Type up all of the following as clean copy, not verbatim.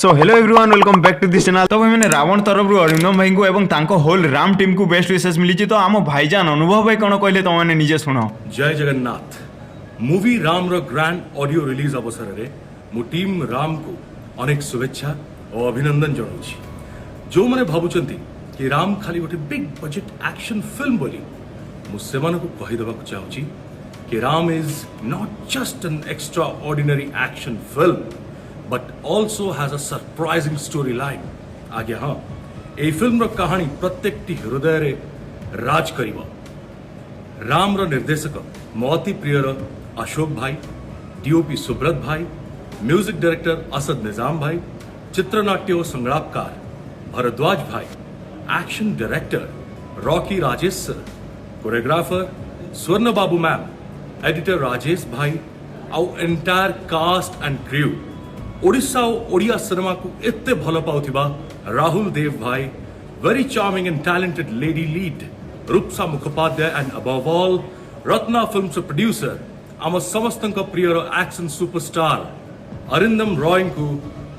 So hello everyone welcome back to this channel. तो मैंने रावण तरफ अरिंदम भाई को एवं तांको होल राम टीम को बेस्ट विशेष मिली तो आम भाईजान अनुभव भाई कौन कहले तुम मैंने निजे शुण। जय जगन्नाथ। मूवी राम रो ग्रैंड ऑडियो रिलीज अवसर में मु टीम राम को अनेक शुभेच्छा और अभिनंदन जनाऊँगी। जो मैंने भावुंट कि राम खाली गोटे बिग बजेट एक्शन फिल्म बोली मुझे कहीदेवा चाहूँगी कि Ram is not just an extra ordinary action film but also has a surprising story line. आगे हाँ ये फिल्म कहानी प्रत्येक हृदय रे राज करिबा। राम रो निर्देशक मोती प्रियर अशोक भाई, डीओपी सुब्रत भाई, म्यूजिक डायरेक्टर असद निजाम भाई, चित्रनाट्य और संगीतकार भरद्वाज भाई, action director Rocky Rajesh sir, choreographer Swarna Babu ma'am, editor Rajesh भाई आउ entire cast and crew Odisha और ओडिया सिनेमा को एते भल पाउथिबा राहुल देव भाई, very charming and talented lady lead Rupsa Mukhopadhyay and above all Ratna films producer आम समस्त prior action superstar Arindam Roy को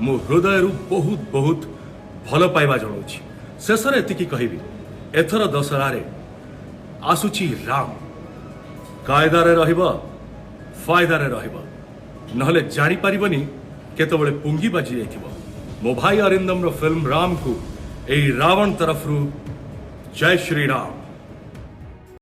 मो हृदय बहुत बहुत भल पाइबा जनाऊँगी। शेष एति कहबी एथर दशहरा आसुची राम कायदारे रहिबा फायदारे रहिबा नहले जानी पारिबनी केतबळे पुंगी बाजी जाइथिबो। मो भाई अरिंदम रो फिल्म राम को ए रावण तरफ जय श्री राम।